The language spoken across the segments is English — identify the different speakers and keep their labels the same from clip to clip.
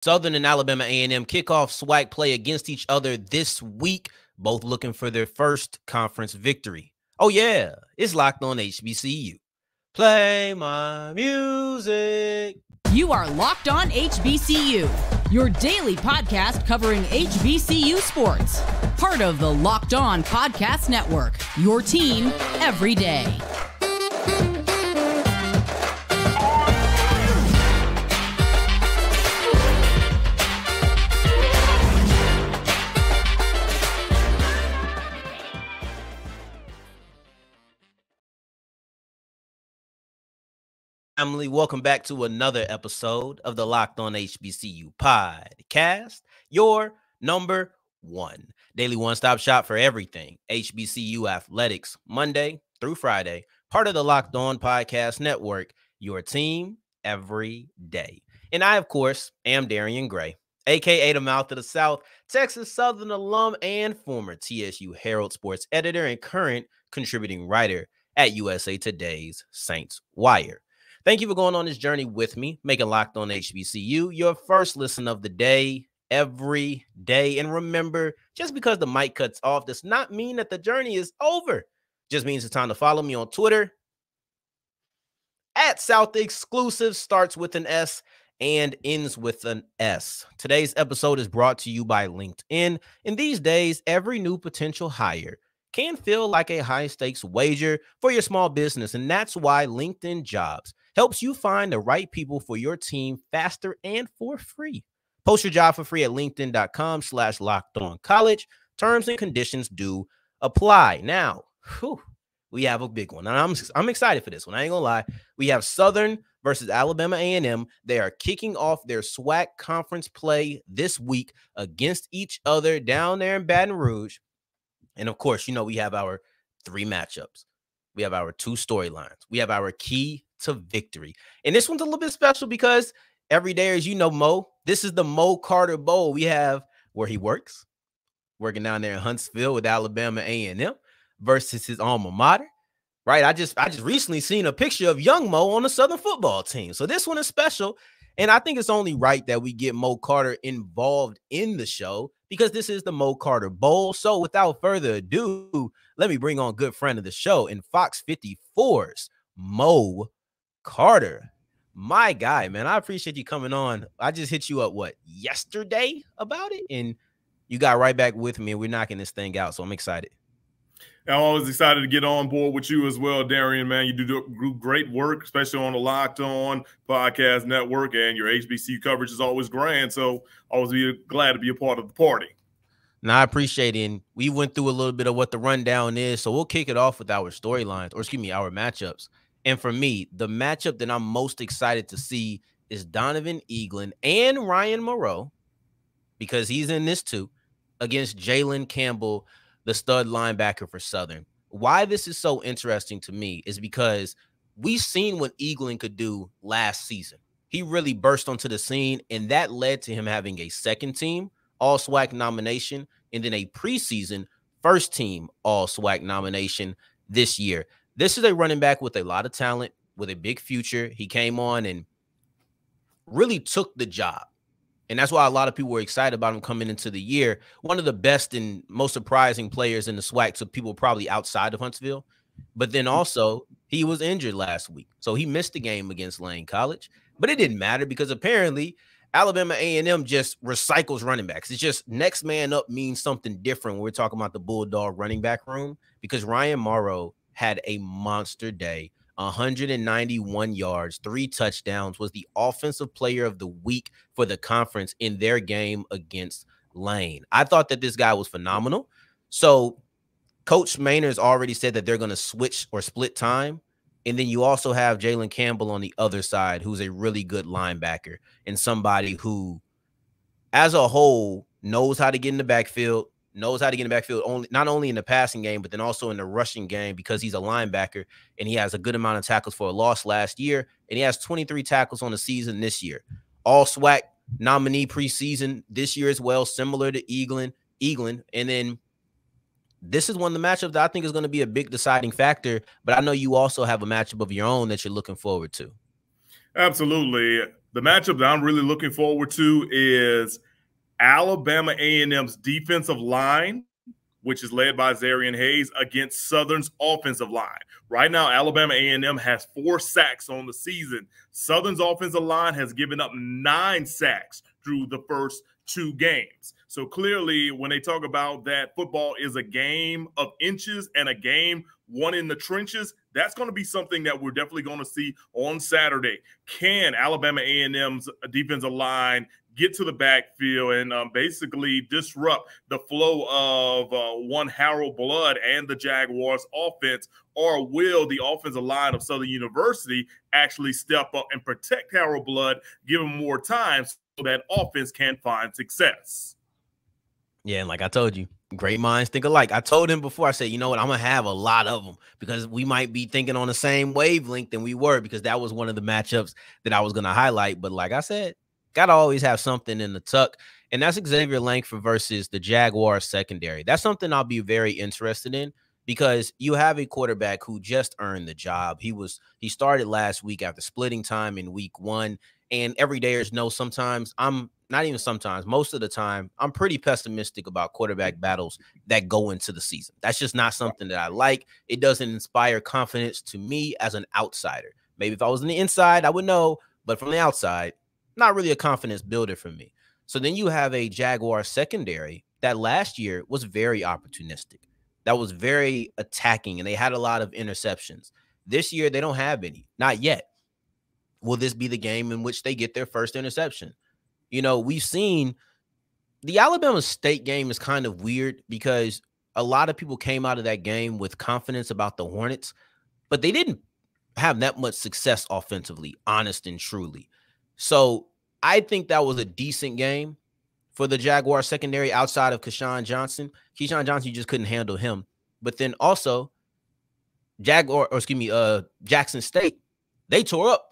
Speaker 1: Southern and Alabama A&M kickoff SWAC play against each other this week, both looking for their first conference victory. Oh yeah, it's Locked On HBCU. Play my music.
Speaker 2: You are Locked On HBCU, your daily podcast covering HBCU sports. Part of the Locked On Podcast Network, your team every day.
Speaker 1: Family, welcome back to another episode of the Locked On HBCU podcast, your number one daily one-stop shop for everything HBCU athletics, Monday through Friday, part of the Locked On Podcast Network, your team every day. And I, of course, am Darian Gray, aka the Mouth of the South, Texas Southern alum and former TSU Herald sports editor and current contributing writer at USA Today's Saints Wire. Thank you for going on this journey with me, making Locked On HBCU your first listen of the day, every day. And remember, just because the mic cuts off does not mean that the journey is over. Just means it's time to follow me on Twitter. At South Exclusive, starts with an S and ends with an S. Today's episode is brought to you by LinkedIn. In these days, every new potential hire can feel like a high-stakes wager for your small business, and that's why LinkedIn Jobs helps you find the right people for your team faster and for free. Post your job for free at linkedin.com/lockedoncollege. Terms and conditions do apply. Now, we have a big one, and I'm excited for this one. I ain't gonna lie. We have Southern versus Alabama A&M. They are kicking off their SWAC conference play this week against each other down there in Baton Rouge. And of course, you know, we have our three matchups. We have our two storylines. We have our key to victory. And this one's a little bit special because every day, as you know, Mo, this is the Mo Carter Bowl. We have where he works, working down there in Huntsville with Alabama A&M versus his alma mater, right? I just recently seen a picture of young Mo on the Southern football team. So this one is special. And I think it's only right that we get Mo Carter involved in the show because this is the Mo Carter Bowl. So without further ado, let me bring on good friend of the show in Fox 54's Mo Carter. My guy, man, I appreciate you coming on. I just hit you up, yesterday about it? And you got right back with me, and we're knocking this thing out, so I'm excited.
Speaker 3: I'm always excited to get on board with you as well, Darian, man. You do great work, especially on the Locked On Podcast Network, and your HBCU coverage is always grand, so always be glad to be a part of the party.
Speaker 1: Now, I appreciate it, and we went through a little bit of what the rundown is, so we'll kick it off with our storylines, or excuse me, our matchups. And for me, the matchup that I'm most excited to see is Donovan Eaglin and Ryan Morrow, because he's in this too, against Jalen Campbell, the stud linebacker for Southern. Why this is so interesting to me is because we've seen what Eaglin could do last season. He really burst onto the scene, and that led to him having a second-team All-SWAC nomination and then a preseason first-team All-SWAC nomination this year. This is a running back with a lot of talent, with a big future. He came on and really took the job. And that's why a lot of people were excited about him coming into the year. One of the best and most surprising players in the SWAC to people probably outside of Huntsville. But then also, he was injured last week. So he missed the game against Lane College. But it didn't matter because apparently Alabama A&M just recycles running backs. It's just next man up means something different when we're talking about the Bulldog running back room, because Ryan Morrow had a monster day. 191 yards, 3 touchdowns, was the offensive player of the week for the conference in their game against Lane. I thought that this guy was phenomenal. So Coach Maynard's already said that they're going to switch or split time. And then you also have Jalen Campbell on the other side, who's a really good linebacker and somebody who, as a whole, knows how to get in the backfield, not only in the passing game, but then also in the rushing game, because he's a linebacker and he has a good amount of tackles for a loss last year. And he has 23 tackles on the season this year. All SWAC nominee preseason this year as well, similar to Eaglin. And then this is one of the matchups that I think is going to be a big deciding factor. But I know you also have a matchup of your own that you're looking forward to.
Speaker 3: Absolutely. The matchup that I'm really looking forward to is Alabama A&M's defensive line, which is led by Zarian Hayes, against Southern's offensive line. Right now, Alabama A&M has 4 sacks on the season. Southern's offensive line has given up 9 sacks through the first 2 games. So clearly, when they talk about that football is a game of inches and a game won in the trenches, that's going to be something that we're definitely going to see on Saturday. Can Alabama A&M's defensive line get to the backfield and basically disrupt the flow of one Harold Blood and the Jaguars offense, or will the offensive line of Southern University actually step up and protect Harold Blood, give him more time so that offense can find success?
Speaker 1: Yeah, and like I told you, great minds think alike. I told him before, I said, you know what, I'm going to have a lot of them because we might be thinking on the same wavelength than we were, because that was one of the matchups that I was going to highlight. But like I said, got to always have something in the tuck. And that's Xavier Lankford versus the Jaguars secondary. That's something I'll be very interested in, because you have a quarterback who just earned the job. He started last week after splitting time in week 1. And every day sometimes most of the time, I'm pretty pessimistic about quarterback battles that go into the season. That's just not something that I like. It doesn't inspire confidence to me as an outsider. Maybe if I was on the inside, I would know, but from the outside, not really a confidence builder for me. So then you have a Jaguar secondary that last year was very opportunistic, that was very attacking, and they had a lot of interceptions. This year, they don't have any, not yet. Will this be the game in which they get their first interception? You know, we've seen the Alabama State game is kind of weird because a lot of people came out of that game with confidence about the Hornets, but they didn't have that much success offensively, honest and truly. So I think that was a decent game for the Jaguar secondary outside of Keyshawn Johnson. Keyshawn Johnson, you just couldn't handle him. But then also Jackson State, they tore up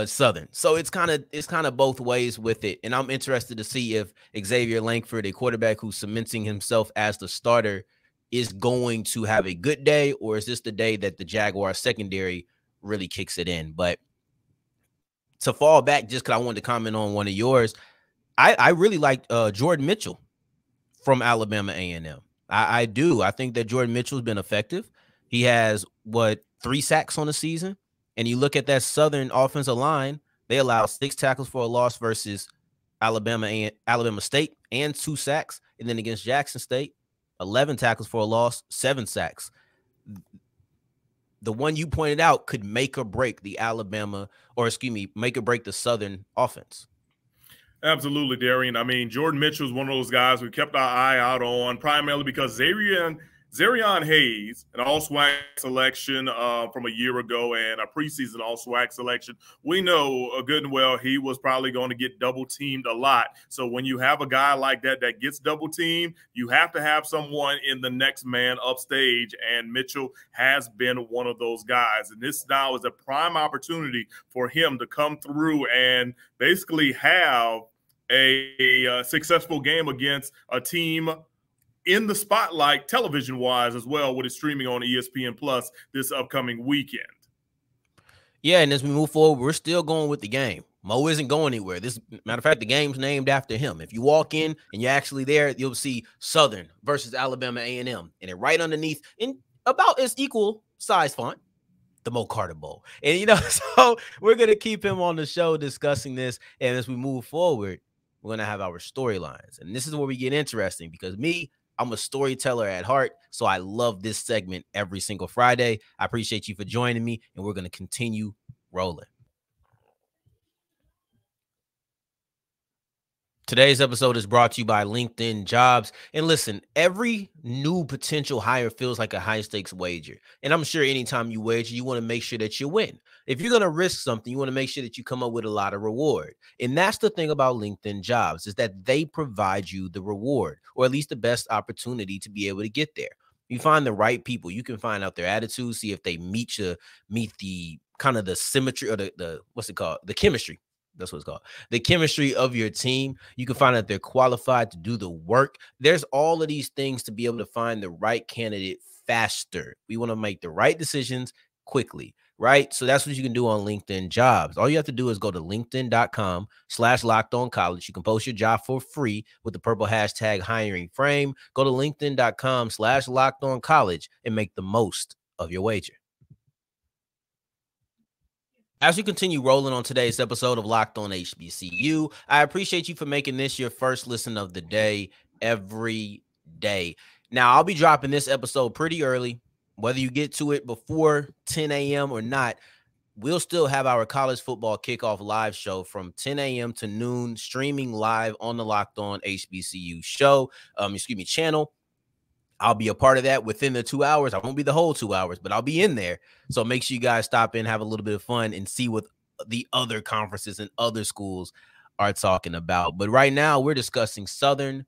Speaker 1: Southern. So it's kind of both ways with it. And I'm interested to see if Xavier Lankford, a quarterback who's cementing himself as the starter, is going to have a good day, or is this the day that the Jaguar secondary really kicks it in? But to fall back, just because I wanted to comment on one of yours, I really like Jordan Mitchell from Alabama A&M. I do. I think that Jordan Mitchell's been effective. He has, 3 sacks on the season? And you look at that Southern offensive line, they allow 6 tackles for a loss versus Alabama State and 2 sacks. And then against Jackson State, 11 tackles for a loss, 7 sacks. The one you pointed out could make or break the make or break the Southern offense.
Speaker 3: Absolutely, Darian. I mean, Jordan Mitchell is one of those guys we kept our eye out on, primarily because Zarian Hayes, an all-SWAC selection from a year ago and a preseason all-SWAC selection, we know good and well he was probably going to get double-teamed a lot. So when you have a guy like that gets double-teamed, you have to have someone in the next man upstage, and Mitchell has been one of those guys. And this now is a prime opportunity for him to come through and basically have a successful game against a team in the spotlight television-wise as well, with it streaming on ESPN Plus this upcoming weekend.
Speaker 1: Yeah, and as we move forward, we're still going with the game. Mo isn't going anywhere. Matter of fact, the game's named after him. If you walk in and you're actually there, you'll see Southern versus Alabama A&M, and it right underneath in about its equal size font, the Mo Carter Bowl. And, so we're going to keep him on the show discussing this. And as we move forward, we're going to have our storylines. And this is where we get interesting, because I'm a storyteller at heart, so I love this segment every single Friday. I appreciate you for joining me, and we're going to continue rolling. Today's episode is brought to you by LinkedIn Jobs. And listen, every new potential hire feels like a high-stakes wager. And I'm sure anytime you wager, you want to make sure that you win. If you're going to risk something, you want to make sure that you come up with a lot of reward. And that's the thing about LinkedIn Jobs, is that they provide you the reward, or at least the best opportunity to be able to get there. You find the right people. You can find out their attitude, see if they meet the kind of the symmetry, or the what's it called? The chemistry. That's what it's called. The chemistry of your team. You can find out they're qualified to do the work. There's all of these things to be able to find the right candidate faster. We want to make the right decisions quickly. right? So that's what you can do on LinkedIn Jobs. All you have to do is go to linkedin.com/lockedoncollege. You can post your job for free with the purple hashtag hiring frame. Go to linkedin.com/lockedoncollege and make the most of your wager. As we continue rolling on today's episode of Locked On HBCU, I appreciate you for making this your first listen of the day every day. Now, I'll be dropping this episode pretty early. Whether you get to it before 10 a.m. or not, we'll still have our college football kickoff live show from 10 a.m. to noon, streaming live on the Locked On HBCU channel. I'll be a part of that within the 2 hours. I won't be the whole 2 hours, but I'll be in there. So make sure you guys stop in, have a little bit of fun, and see what the other conferences and other schools are talking about. But right now, we're discussing Southern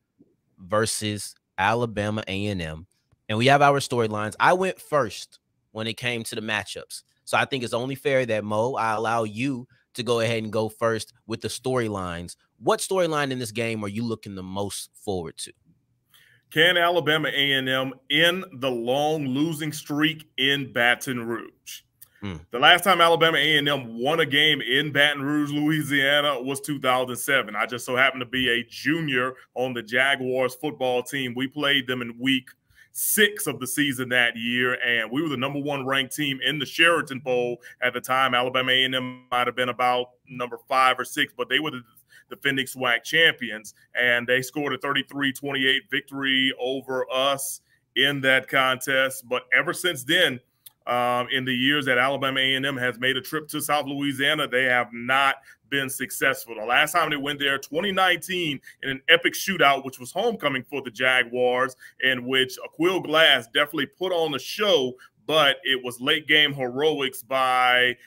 Speaker 1: versus Alabama A&M, and we have our storylines. I went first when it came to the matchups. So I think it's only fair that, Mo, I allow you to go ahead and go first with the storylines. What storyline in this game are you looking the most forward to?
Speaker 3: Can Alabama A&M end the long losing streak in Baton Rouge? The last time Alabama A&M won a game in Baton Rouge, Louisiana was 2007. I just so happened to be a junior on the Jaguars football team. We played them in week 6 of the season that year, and we were the #1 ranked team in the Sheraton Bowl at the time. Alabama A&M might have been about number 5 or 6, but they were the defending SWAC champions, and they scored a 33-28 victory over us in that contest. But ever since then, in the years that Alabama A&M has made a trip to South Louisiana, they have not been successful. The last time they went there, 2019, in an epic shootout, which was homecoming for the Jaguars, in which Aquil Glass definitely put on the show, but it was late game heroics by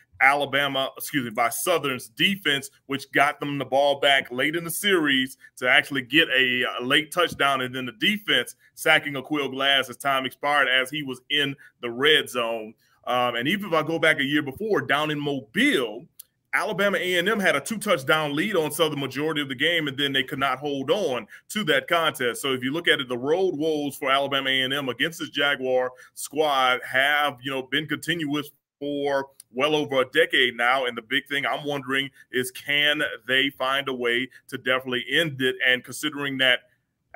Speaker 3: Southern's defense, which got them the ball back late in the series to actually get a late touchdown, and then the defense sacking Aquil Glass as time expired as he was in the red zone. And even if I go back a year before, down in Mobile, Alabama A&M had a 2-touchdown lead on Southern majority of the game, and then they could not hold on to that contest. So if you look at it, the road woes for Alabama A&M against this Jaguar squad have, been continuous for well over a decade now. And the big thing I'm wondering is, can they find a way to definitely end it? And considering that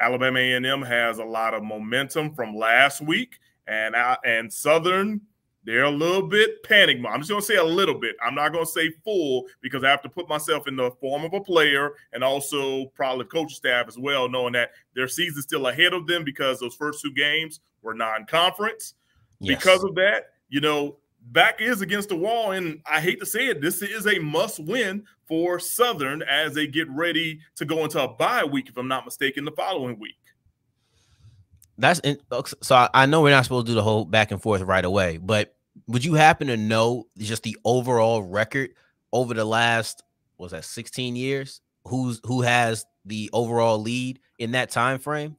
Speaker 3: Alabama A&M has a lot of momentum from last week, and Southern, they're a little bit panic mode. I'm just going to say a little bit. I'm not going to say full, because I have to put myself in the form of a player and also probably coaching staff as well, knowing that their season's still ahead of them because those first 2 games were non-conference. Yes. Because of that, back is against the wall, and I hate to say it, this is a must-win for Southern as they get ready to go into a bye week, if I'm not mistaken, the following week.
Speaker 1: So I know we're not supposed to do the whole back and forth right away, but would you happen to know just the overall record over the last, 16 years? Who has the overall lead in that time frame?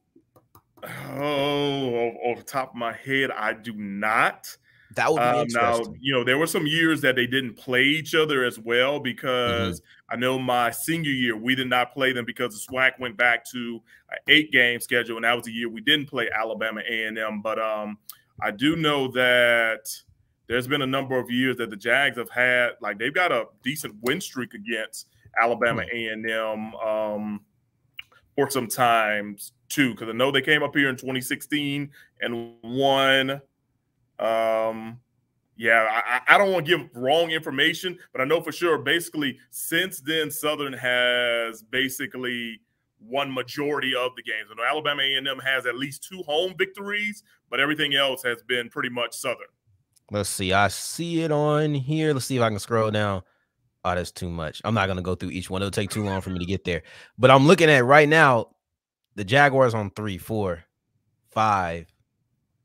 Speaker 3: Oh, off the top of my head, I do not.
Speaker 1: That would be interesting.
Speaker 3: Now, there were some years that they didn't play each other as well, because I know my senior year, we did not play them because the SWAC went back to an 8-game schedule, and that was the year we didn't play Alabama A&M. But I do know that there's been a number of years that the Jags have had, they've got a decent win streak against Alabama A&M for some times too, because I know they came up here in 2016 and won. I don't want to give wrong information, but I know for sure, basically, since then, Southern has basically won majority of the games. I know Alabama A&M has at least 2 home victories, but everything else has been pretty much Southern.
Speaker 1: Let's see. I see it on here. Let's see if I can scroll down. Oh, that's too much. I'm not going to go through each one. It'll take too long for me to get there. But I'm looking at right now, the Jaguars on 3, 4, 5,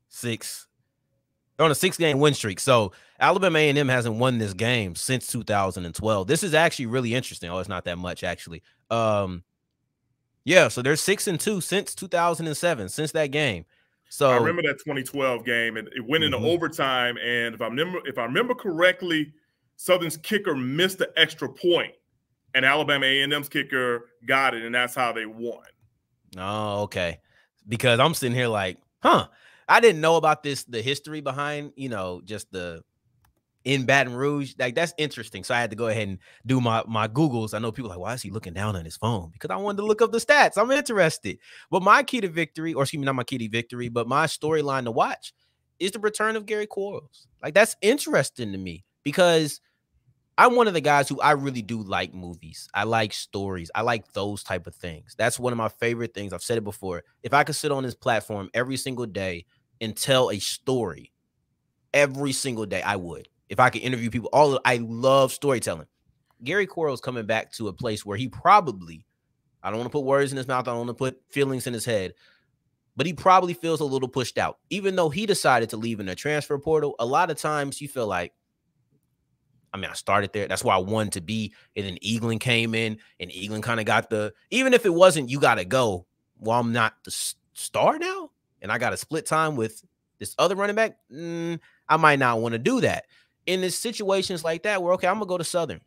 Speaker 1: 6. They're on a 6-game win streak. So Alabama A&M hasn't won this game since 2012. This is actually really interesting. Oh, it's not that much, actually. So they're 6-2 since 2007, since that game. So
Speaker 3: I remember that 2012 game, and it went into overtime. And if I remember correctly, Southern's kicker missed the extra point, and Alabama A&M's kicker got it, and that's how they won.
Speaker 1: Oh, okay. Because I'm sitting here like, I didn't know about the history behind, just the in Baton Rouge. Like, that's interesting. So I had to go ahead and do my Googles. I know people are like, why is he looking down on his phone? Because I wanted to look up the stats. I'm interested. But my key to victory, or excuse me, not my key to victory, but my storyline to watch is the return of Gary Quarles. Like, that's interesting to me because I'm one of the guys who I really do like movies. I like stories. I like those type of things. That's one of my favorite things. I've said it before. If I could sit on this platform every single day and tell a story every single day, I would. If I could interview people, I love storytelling. Gary Quarles coming back to a place where he probably, I don't want to put words in his mouth, I don't want to put feelings in his head, but he probably feels a little pushed out. Even though he decided to leave in the transfer portal, a lot of times you feel like, I mean, I started there. That's why I wanted to be. And then Eaglin came in, and Eaglin kind of got even if it wasn't, you got to go. Well, I'm not the star now, and I got to split time with this other running back. I might not want to do that. In this situations like that, where, okay, I'm going to go to Southern.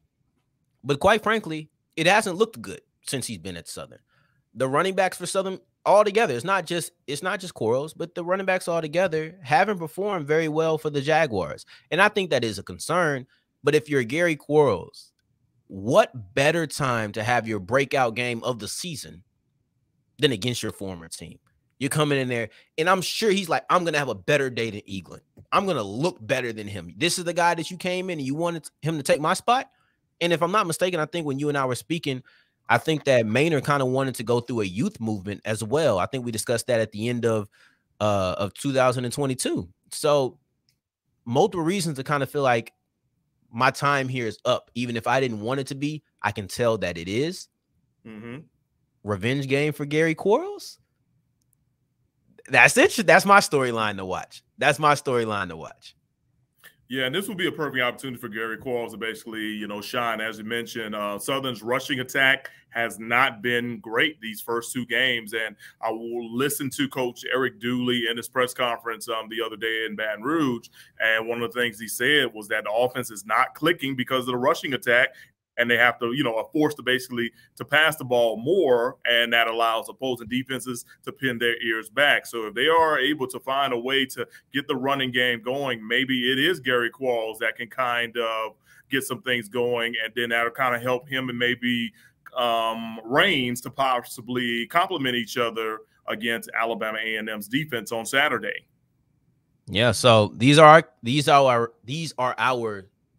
Speaker 1: But quite frankly, it hasn't looked good since he's been at Southern. The running backs for Southern all together, it's not just Quarles, but the running backs all together haven't performed very well for the Jaguars. And I think that is a concern. But if you're Gary Quarles, what better time to have your breakout game of the season than against your former team? You're coming in there, and I'm sure he's like, I'm going to have a better day than Eaglin. I'm going to look better than him. This is the guy that you came in and you wanted him to take my spot. And if I'm not mistaken, I think when you and I were speaking, I think that Maynard kind of wanted to go through a youth movement as well. I think we discussed that at the end of 2022. So multiple reasons to kind of feel like my time here is up. Even if I didn't want it to be, I can tell that it is. Revenge game for Gary Quarles. That's it. That's my storyline to watch.
Speaker 3: Yeah, and this will be a perfect opportunity for Gary Quarles to basically, shine. As you mentioned, Southern's rushing attack has not been great these first two games. And I will listen to Coach Eric Dooley in his press conference the other day in Baton Rouge. And one of the things he said was that the offense is not clicking because of the rushing attack. And they have to, are forced to basically to pass the ball more, and that allows opposing defenses to pin their ears back. So if they are able to find a way to get the running game going, maybe it is Gary Quarles that can kind of get some things going, and then that'll kind of help him and maybe Reigns to possibly complement each other against Alabama A&M's defense on Saturday.
Speaker 1: Yeah, so these are our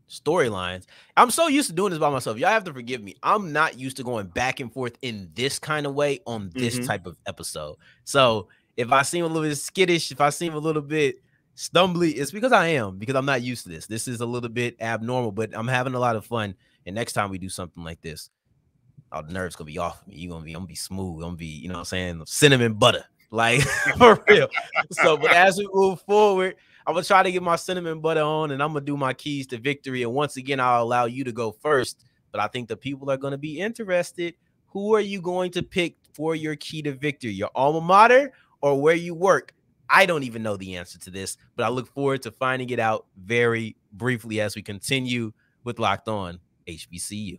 Speaker 1: storylines. I'm so used to doing this by myself. Y'all have to forgive me. I'm not used to going back and forth in this kind of way on this type of episode. So if I seem a little bit skittish, if I seem a little bit stumbly, it's because I'm not used to this. This is a little bit abnormal, but I'm having a lot of fun. And next time we do something like this, all the nerves gonna be off of me. I'm gonna be smooth. I'm gonna be, you know what I'm saying, cinnamon butter. Like, for real. So, but as we move forward, I'm going to try to get my cinnamon butter on, and I'm going to do my keys to victory. And once again, I'll allow you to go first. But I think the people are going to be interested. Who are you going to pick for your key to victory? Your alma mater or where you work? I don't even know the answer to this, but I look forward to finding it out very briefly as we continue with Locked On HBCU.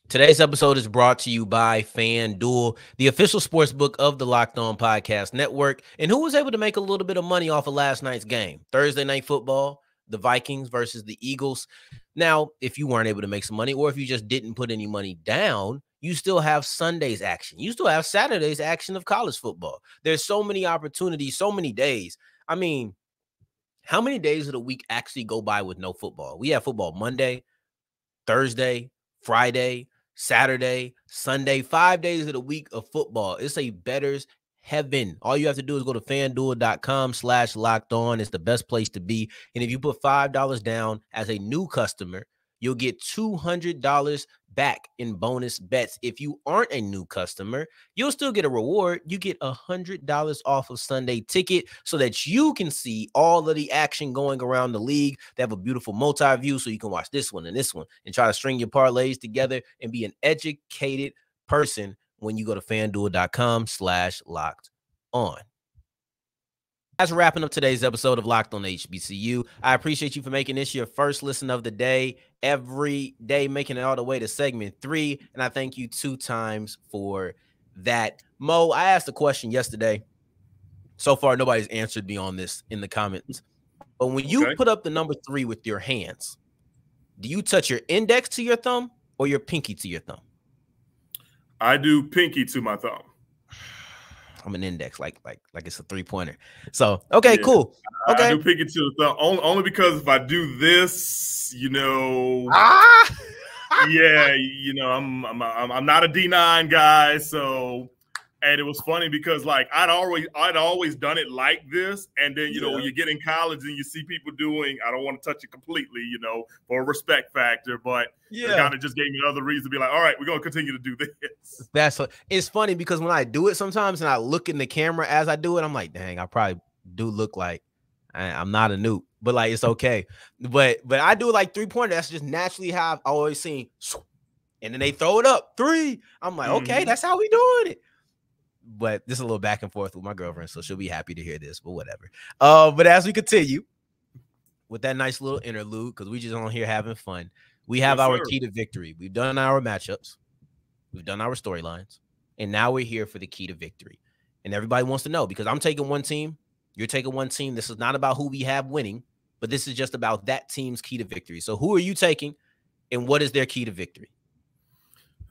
Speaker 1: Today's episode is brought to you by FanDuel, the official sports book of the Locked On Podcast Network. And who was able to make a little bit of money off of last night's game? Thursday Night Football, the Vikings versus the Eagles. Now, if you weren't able to make some money, or if you just didn't put any money down, you still have Sunday's action. You still have Saturday's action of college football. There's so many opportunities, so many days. I mean, how many days of the week actually go by with no football? We have football Monday, Thursday, Friday, Saturday, Sunday, 5 days of the week of football. It's a bettor's heaven. All you have to do is go to FanDuel.com/lockedon. It's the best place to be. And if you put $5 down as a new customer, you'll get $200 back in bonus bets. If you aren't a new customer, you'll still get a reward. You get $100 off of Sunday ticket so that you can see all of the action going around the league. They have a beautiful multi-view so you can watch this one and try to string your parlays together and be an educated person when you go to FanDuel.com/lockedon. As we're wrapping up today's episode of Locked On HBCU, I appreciate you for making this your first listen of the day, every day, making it all the way to segment 3. And I thank you 2 times for that. Mo, I asked a question yesterday. So far, nobody's answered me on this in the comments. But when you put up the number 3 with your hands, do you touch your index to your thumb or your pinky to your thumb?
Speaker 3: I do pinky to my thumb.
Speaker 1: I'm an index, like it's a 3-pointer. So okay, cool. Okay,
Speaker 3: I do pinky to the thumb only because if I do this, you know, yeah, you know, I'm not a D9 guy, so. And it was funny because like I'd always done it like this, and then you know when you get in college and you see people doing, I don't want to touch it completely, you know, for a respect factor, but it kind of just gave me another reason to be like, all right, we're gonna continue to do this.
Speaker 1: It's funny because when I do it sometimes and I look in the camera as I do it, I'm like, dang, I probably do look like I'm not a noob, but like it's okay. But I do it like 3-pointer. That's just naturally how I've always seen, and then they throw it up 3. I'm like, okay, that's how we doing it. But this is a little back and forth with my girlfriend, so she'll be happy to hear this, but whatever. But as we continue with that nice little interlude, because we just on here having fun, we have our key to victory. We've done our matchups, we've done our storylines, and now we're here for the key to victory. And everybody wants to know, because I'm taking one team, you're taking one team. This is not about who we have winning, but this is just about that team's key to victory. So who are you taking, and what is their key to victory?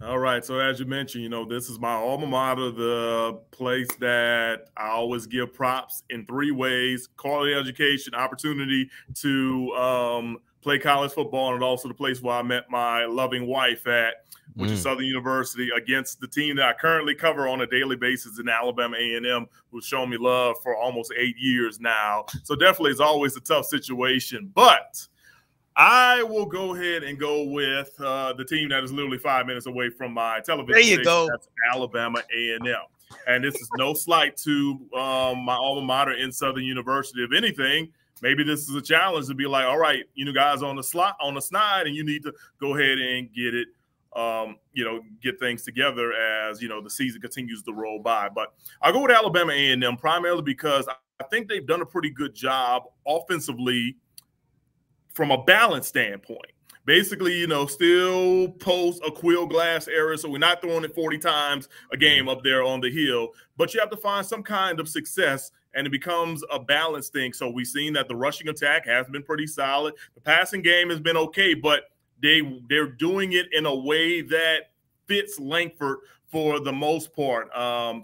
Speaker 3: All right. So as you mentioned, you know, this is my alma mater, the place that I always give props in 3 ways: quality education, opportunity to play college football, and also the place where I met my loving wife at, which is Southern University, against the team that I currently cover on a daily basis in Alabama A&M, who's shown me love for almost 8 years now. So definitely it's always a tough situation, but I will go ahead and go with the team that is literally 5 minutes away from my television
Speaker 1: there you
Speaker 3: station.
Speaker 1: go.
Speaker 3: That's Alabama A&M. And this is no slight to my alma mater in Southern University. If anything, maybe this is a challenge to be like, all right, you know, guys on the snide, and you need to go ahead and get it, you know, get things together as, you know, the season continues to roll by. But I'll go with Alabama A&M primarily because I think they've done a pretty good job offensively from a balance standpoint. Basically, you know, still post a quill glass area, so we're not throwing it 40 times a game up there on the hill, but you have to find some kind of success, and it becomes a balance thing. So we've seen that the rushing attack has been pretty solid. The passing game has been okay, but they're doing it in a way that fits Lankford for the most part.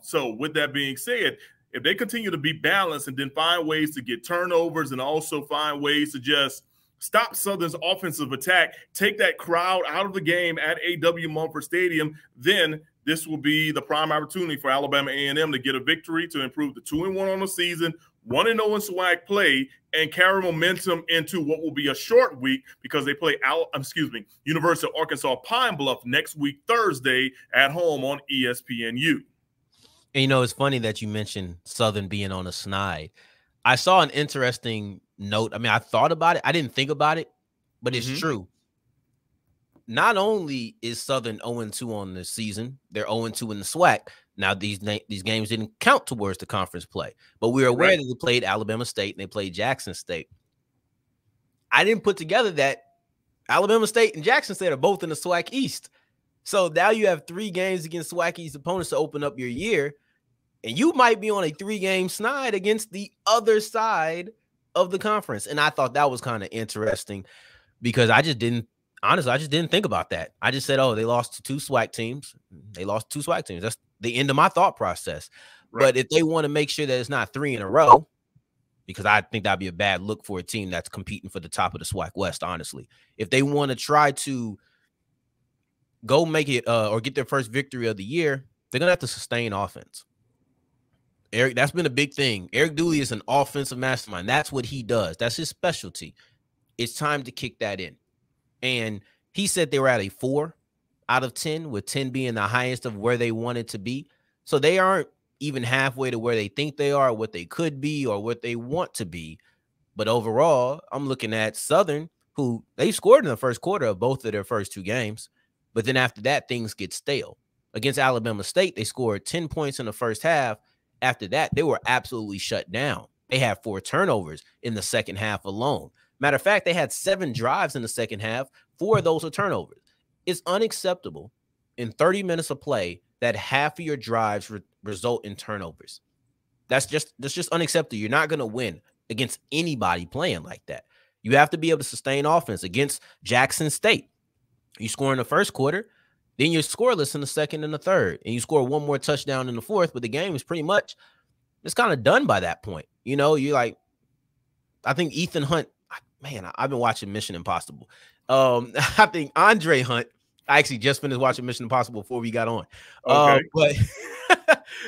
Speaker 3: So with that being said, if they continue to be balanced and then find ways to get turnovers and also find ways to just stop Southern's offensive attack, take that crowd out of the game at A.W. Mumford Stadium, then this will be the prime opportunity for Alabama A&M to get a victory, to improve to 2-1 on the season, 1-0 in SWAC play, and carry momentum into what will be a short week because they play University of Arkansas Pine Bluff next week, Thursday, at home on ESPNU.
Speaker 1: And you know, it's funny that you mentioned Southern being on a snide. I saw an interesting note. I mean, I thought about it. I didn't think about it, but it's true. Not only is Southern 0-2 on the season, they're 0-2 in the SWAC. Now, these games didn't count towards the conference play, but we're aware that they played Alabama State and they played Jackson State. I didn't put together that Alabama State and Jackson State are both in the SWAC East. So now you have 3 games against SWAC East opponents to open up your year, and you might be on a 3-game snide against the other side of the conference. And I thought that was kind of interesting because I just didn't think about that. I just said, oh, they lost to 2 SWAC teams. They lost 2 SWAC teams. That's the end of my thought process. Right. But if they want to make sure that it's not 3 in a row, because I think that'd be a bad look for a team that's competing for the top of the SWAC West, honestly. If they want to try to go make it or get their first victory of the year, they're going to have to sustain offense. Eric, that's been a big thing. Eric Dooley is an offensive mastermind. That's what he does. That's his specialty. It's time to kick that in. And he said they were at a 4 out of 10, with 10 being the highest of where they wanted to be. So they aren't even halfway to where they think they are, what they could be, or what they want to be. But overall, I'm looking at Southern, who they scored in the first quarter of both of their first 2 games. But then after that, things get stale. Against Alabama State, they scored 10 points in the first half. After that, they were absolutely shut down. They had 4 turnovers in the second half alone. Matter of fact, they had 7 drives in the second half. 4 of those are turnovers. It's unacceptable in 30 minutes of play that half of your drives result in turnovers. That's just unacceptable. You're not going to win. against anybody playing like that. You have to be able to sustain offense. Against Jackson State, you score in the first quarter, then you're scoreless in the second and the third, and you score one more touchdown in the fourth, but the game is pretty much, it's kind of done by that point. You know, you're like, I think Ethan Hunt, man, I've been watching Mission Impossible. I think Andre Hunt, I actually just finished watching Mission Impossible before we got on.
Speaker 3: Okay.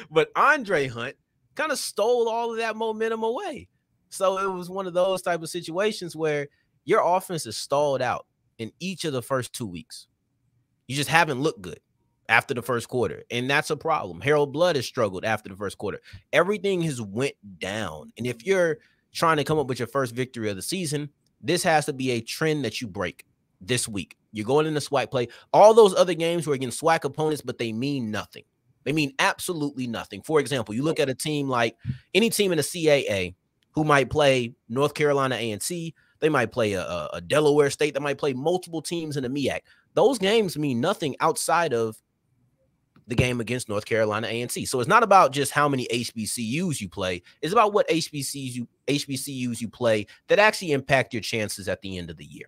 Speaker 1: But Andre Hunt kind of stole all of that momentum away. So it was one of those type of situations where your offense is stalled out in each of the first 2 weeks. You just haven't looked good after the first quarter, and that's a problem. Harold Blood has struggled after the first quarter. Everything has went down, and if you're trying to come up with your first victory of the season, this has to be a trend that you break this week. You're going into SWAC play. All those other games were against SWAC opponents, but they mean nothing. They mean absolutely nothing. For example, you look at a team like any team in the CAA who might play North Carolina A&C, they might play a Delaware State, that might play multiple teams in the MEAC. Those games mean nothing outside of the game against North Carolina A&C. So it's not about just how many HBCUs you play. It's about what HBCUs you play that actually impact your chances at the end of the year.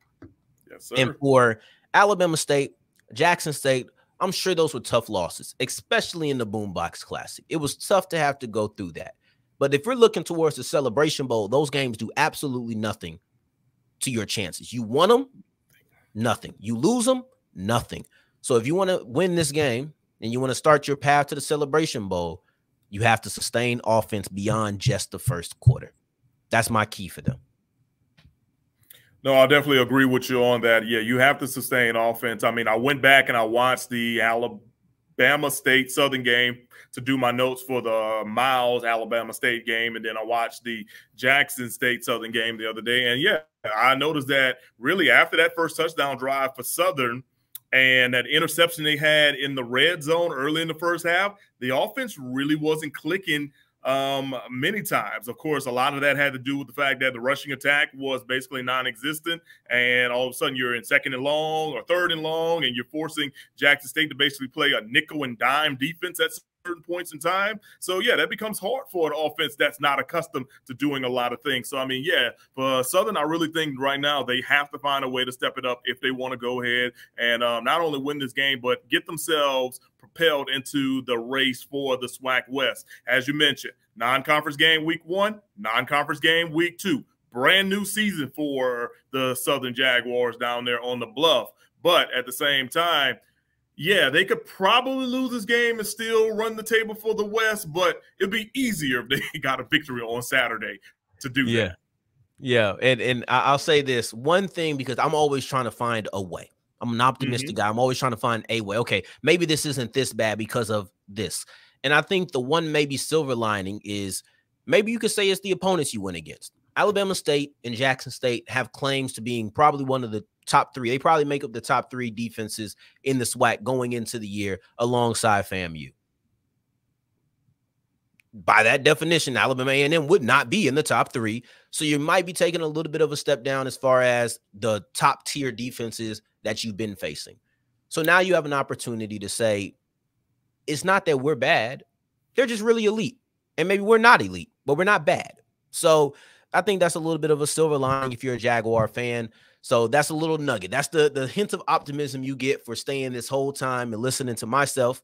Speaker 3: Yes, sir.
Speaker 1: And for Alabama State, Jackson State, I'm sure those were tough losses, especially in the Boombox Classic. It was tough to have to go through that. But if we're looking towards the Celebration Bowl, those games do absolutely nothing to your chances. You won them, nothing. You lose them, nothing. So if you want to win this game and you want to start your path to the Celebration Bowl, you have to sustain offense beyond just the first quarter. That's my key for them.
Speaker 3: No, I definitely agree with you on that. Yeah, you have to sustain offense. I mean, I went back and I watched the Alabama State Southern game to do my notes for the Miles Alabama State game, and then I watched the Jackson State Southern game the other day. And yeah, I noticed that really after that first touchdown drive for Southern and that interception they had in the red zone early in the first half, the offense really wasn't clicking many times. Of course, a lot of that had to do with the fact that the rushing attack was basically non-existent, and all of a sudden you're in second and long or third and long, and you're forcing Jackson State to basically play a nickel and dime defense at certain points in time. So yeah, that becomes hard for an offense that's not accustomed to doing a lot of things. So I mean, yeah, for Southern, I really think right now they have to find a way to step it up if they want to go ahead and not only win this game, but get themselves propelled into the race for the SWAC West. As you mentioned, non-conference game week 1, non-conference game week 2. Brand new season for the Southern Jaguars down there on the bluff. But at the same time, yeah, they could probably lose this game and still run the table for the West, but it'd be easier if they got a victory on Saturday to do that.
Speaker 1: Yeah, and I'll say this one thing, because I'm always trying to find a way. I'm an optimistic guy. I'm always trying to find a way. Okay, maybe this isn't this bad because of this. And I think the one maybe silver lining is maybe you could say it's the opponents you went against. Alabama State and Jackson State have claims to being probably one of the top 3. They probably make up the top 3 defenses in the SWAC going into the year alongside FAMU. By that definition, Alabama A&M would not be in the top 3. So you might be taking a little bit of a step down as far as the top tier defenses that you've been facing. So now you have an opportunity to say, it's not that we're bad. They're just really elite. And maybe we're not elite, but we're not bad. So I think that's a little bit of a silver lining if you're a Jaguar fan. So that's a little nugget. That's the hint of optimism you get for staying this whole time and listening to myself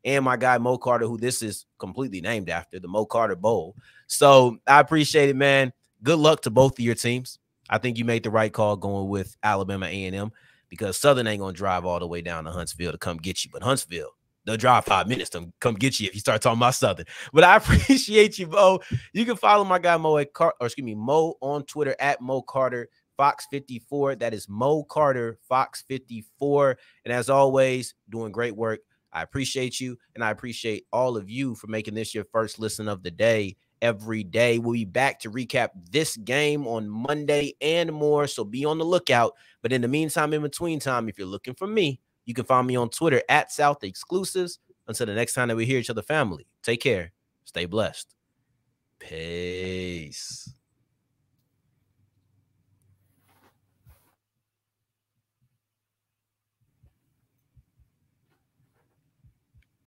Speaker 1: and my guy Mo Carter, who this is completely named after, the Mo Carter Bowl. So I appreciate it, man. Good luck to both of your teams. I think you made the right call going with Alabama A&M, because Southern ain't going to drive all the way down to Huntsville to come get you. But Huntsville, they'll drive 5 minutes to come get you if you start talking about Southern. But I appreciate you, Mo. You can follow my guy Mo Mo on Twitter at Mo Carter Fox 54. That is Mo Carter Fox 54. And as always, doing great work. I appreciate you, and I appreciate all of you for making this your first listen of the day every day. We'll be back to recap this game on Monday and more, so be on the lookout. But in the meantime, in between time, if you're looking for me, you can find me on Twitter at South Exclusives. Until the next time that we hear each other, family, take care. Stay blessed. Peace.